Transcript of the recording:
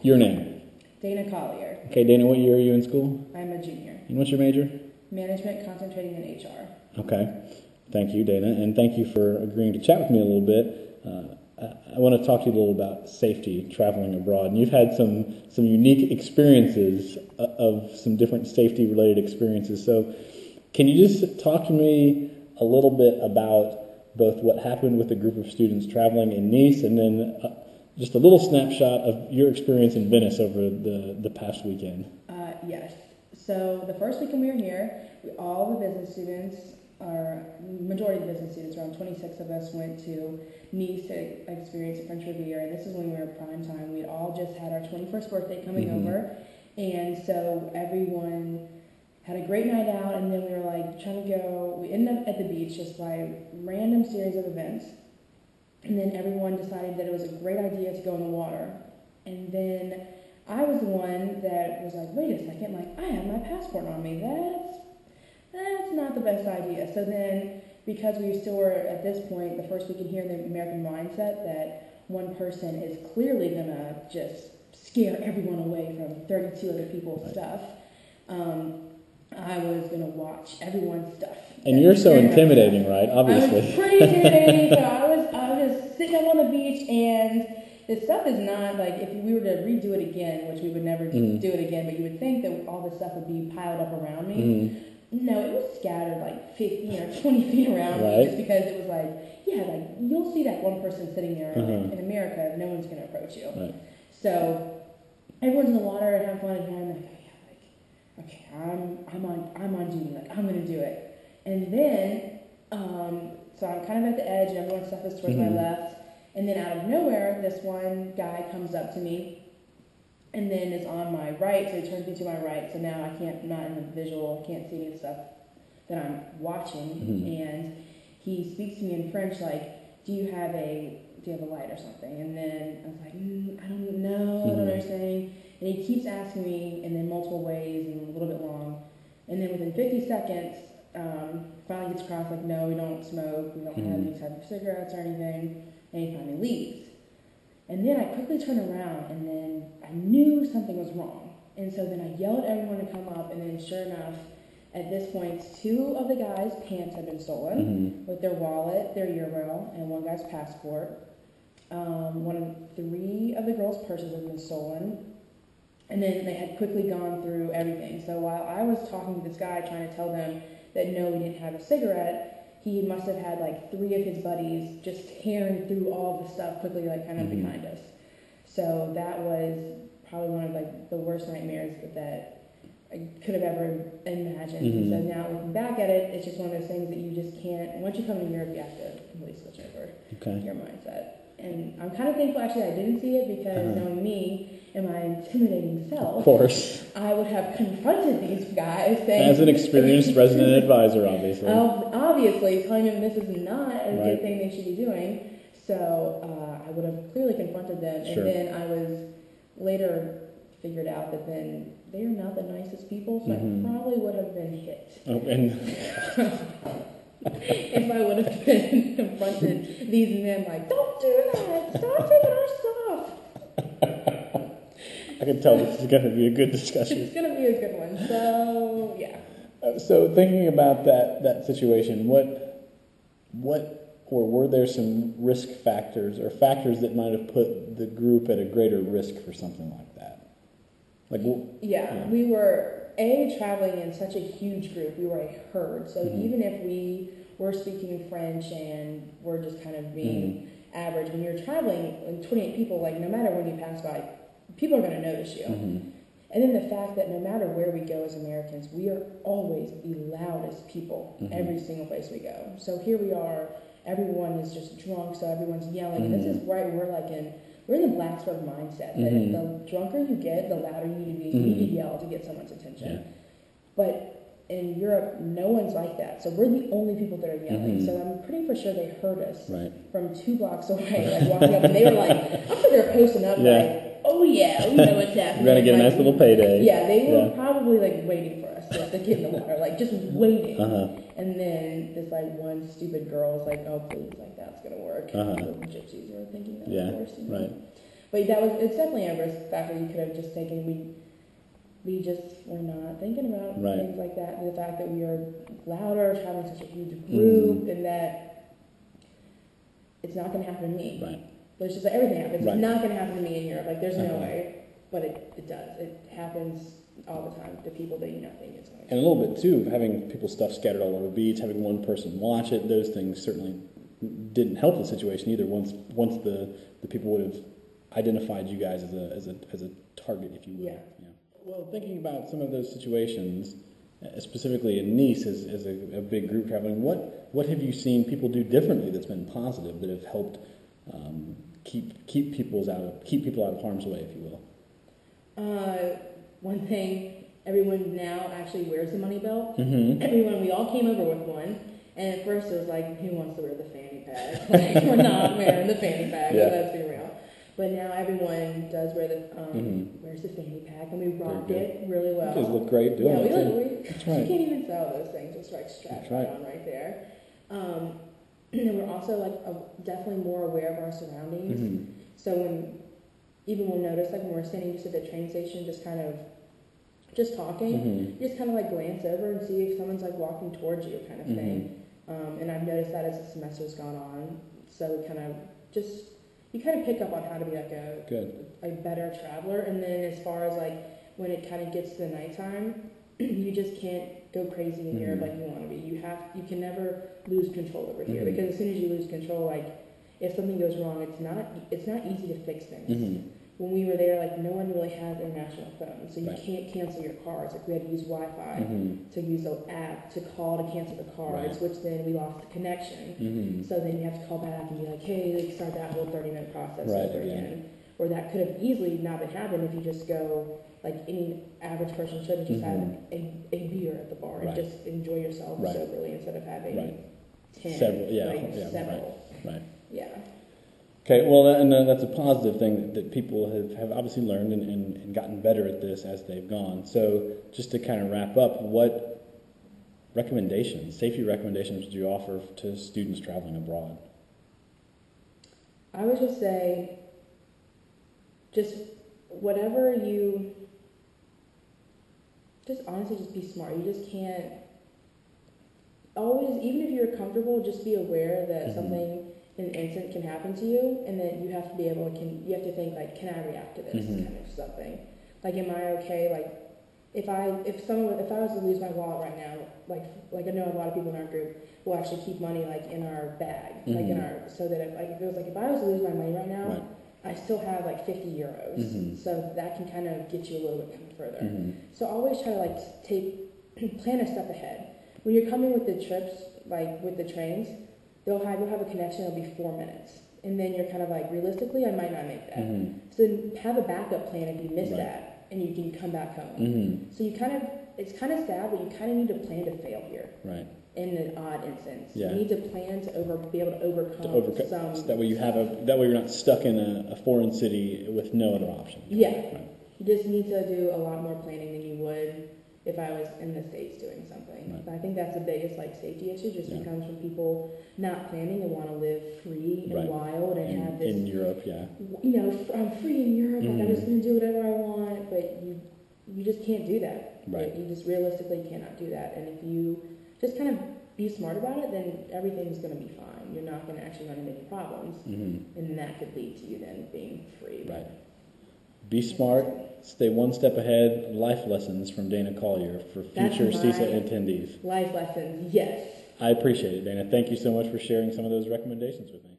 Your name? Dana Collier. Okay, Dana, what year are you in school? I'm a junior. And what's your major? Management, concentrating in HR. Okay. Thank you, Dana, and thank you for agreeing to chat with me a little bit. I want to talk to you a little about safety traveling abroad. And you've had some unique experiences of some different safety-related experiences. So can you just talk to me a little bit about both what happened with a group of students traveling in Nice and then just a little snapshot of your experience in Venice over the past weekend? Yes. So the first weekend we were here, all the business students, or majority of the business students, around 26 of us, went to Nice to experience the French Riviera. And this is when we were prime time. We all just had our 21st birthday coming over. And so everyone had a great night out, and then we were like trying to go. We ended up at the beach just by a random series of events. And then everyone decided that it was a great idea to go in the water. And then I was the one that was like, wait a second, like I have my passport on me. That's not the best idea. So then, because we still were at this point, the first weekend here in the American mindset that one person is clearly gonna just scare everyone away from 32 other people's stuff, I was gonna watch everyone's stuff. And you're so intimidating, right? Obviously. I was pretty intimidating. So I was just sitting up on the beach, and this stuff is not like, if we were to redo it again, which we would never do it again, but you would think that all this stuff would be piled up around me. No, it was scattered like 20 feet around me, just because it was like, yeah, like you'll see that one person sitting there in America, no one's going to approach you. Right. So everyone's in the water and having fun, and I'm like, okay, I'm on duty, like I'm going to do it. And then, so I'm kind of at the edge, and everyone's stuff is towards my left, and then out of nowhere, this one guy comes up to me, and then is on my right, so he turns me to my right, so now I'm not in the visual, can't see any of the stuff that I'm watching, and he speaks to me in French, like, do you have a light or something? And then I was like, I don't know, I don't understand, and he keeps asking me, and in multiple ways, and a little bit long, and then within 50 seconds, finally gets across, like, no, we don't smoke, we don't have any type of cigarettes or anything, and he finally leaves. And then I quickly turned around, and then I knew something was wrong. And so then I yelled at everyone to come up, and then sure enough, at this point, 2 of the guys' pants had been stolen, with their wallet, their euro, and one guy's passport. 3 of the girls' purses had been stolen. And then they had quickly gone through everything. So while I was talking to this guy, trying to tell them that no, we didn't have a cigarette, he must have had like 3 of his buddies just tearing through all of the stuff quickly, like kind of behind us. So that was probably one of like the worst nightmares that I could have ever imagined. So now looking back at it, it's just one of those things that you just can't, once you come to Europe, you have to completely switch over your mindset. And I'm kind of thankful actually I didn't see it, because knowing me and my intimidating self, of course, I would have confronted these guys saying, as an experienced resident advisor, obviously. Obviously, telling them this is not a good thing they should be doing. So I would have clearly confronted them. And then I was later figured out that then they are not the nicest people, so I probably would have been hit. Oh, and if I would have been confronted these men like, don't do that, stop taking our stuff. I can tell this is going to be a good discussion. It's going to be a good one. So, yeah. So thinking about that situation, what or were there some risk factors or factors that might have put the group at a greater risk for something like that? We were traveling in such a huge group. We were a herd. So even if we were speaking French and we're just kind of being average, when you're traveling with 28 people, like no matter when you pass by, people are going to notice you. And then the fact that no matter where we go as Americans, we are always the loudest people every single place we go. So here we are, everyone is just drunk, so everyone's yelling. And this is right, we're in the Blacksburg mindset. That the drunker you get, the louder you need to be. You need to yell to get someone's attention. But in Europe, no one's like that. So we're the only people that are yelling. So I'm pretty for sure they heard us from 2 blocks away, like walking up, and they were like, I'm sure they're posting up like, oh yeah, we know what's happening. We're gonna get a nice little payday. Yeah, they were probably like waiting for us to get in the water, like just waiting. And then this like one stupid girl was like, oh please, like that's gonna work. The gypsies were thinking that, of course. But it's definitely a risk factor you could have just taken. We just were not thinking about Right. things like that. The fact that we are louder, traveling such a huge group, and that it's not going to happen to me. Right. But it's just like everything happens. Right. It's not going to happen to me in Europe. Like there's no Uh-huh. way, but it does. It happens all the time to people that you don't think it's going to. And a little bit too, having people's stuff scattered all over the beach, having one person watch it, those things certainly didn't help the situation either. Once the people would have identified you guys as a target, if you will. Yeah. Well, thinking about some of those situations, specifically in Nice as a big group traveling, what have you seen people do differently that's been positive that have helped keep people out of harm's way, if you will? One thing, everyone now actually wears the money belt. Mm-hmm. We all came over with one, and at first it was like, who wants to wear the fanny pack? Like, we're not wearing the fanny pack. Yeah. Let's be real. But now everyone does wear wears the fanny pack, and we rock it really well. You guys look great doing it, too. That's right. You can't even sell those things. It's like strapped on right there. And then we're also like definitely more aware of our surroundings. Mm-hmm. So even we'll notice like when we're standing just at the train station, just talking, Mm-hmm. you just kind of like glance over and see if someone's like walking towards you, kind of thing. And I've noticed that as the semester's gone on. So you kind of pick up on how to be like a better traveler. And then as far as like when it kind of gets to the nighttime, you just can't go crazy in Europe like you want to be. You can never lose control over here, because as soon as you lose control, like if something goes wrong, it's not easy to fix things. When we were there, like no one really has international phones, so you can't cancel your cards. Like we had to use Wi-Fi to use the app to call to cancel the cards, which then we lost the connection. So then you have to call back and be like, hey, like start that whole 30-minute process over again. Or that could have easily not been happened if you just go like any average person should, just have a beer at the bar and just enjoy yourself soberly instead of having 10, several. Right. Yeah. Okay, well, that's a positive thing that people have obviously learned and gotten better at this as they've gone. So just to kind of wrap up, what safety recommendations would you offer to students traveling abroad? I would just say, just honestly, just be smart. You just can't always, even if you're comfortable, just be aware that an instant can happen to you, and then you have to be able to you have to think like, can I react to this kind of something? Like, am I okay? Like, if I was to lose my wallet right now, like I know a lot of people in our group will actually keep money like in our bag, like so that if I was to lose my money right now, I still have like 50 euros, so that can kind of get you a little bit further. So always try to like plan a step ahead. When you're coming with the trips, like with the trains, you'll have a connection. It'll be 4 minutes, and then you're kind of like, realistically, I might not make that. So then have a backup plan if you miss that, and you can come back home. So it's kind of sad, but you kind of need to plan to fail here. Right. In an odd instance, you need to plan to be able to overcome some. So that way you're not stuck in a foreign city with no other option. Yeah. Right. You just need to do a lot more planning than you would if I was in the States doing something. Right. But I think that's the biggest like safety issue, just comes from people not planning and want to live free and wild and have this in Europe. I'm free in Europe. Like I'm just gonna do whatever I want, but you just can't do that. Right. You just realistically cannot do that. And if you just kind of be smart about it, then everything's going to be fine. You're not going to actually run into any problems, and that could lead to you then being free. Right. Be smart. Stay one step ahead. Life lessons from Dana Collier for future CISA attendees. Life lessons, yes. I appreciate it, Dana. Thank you so much for sharing some of those recommendations with me.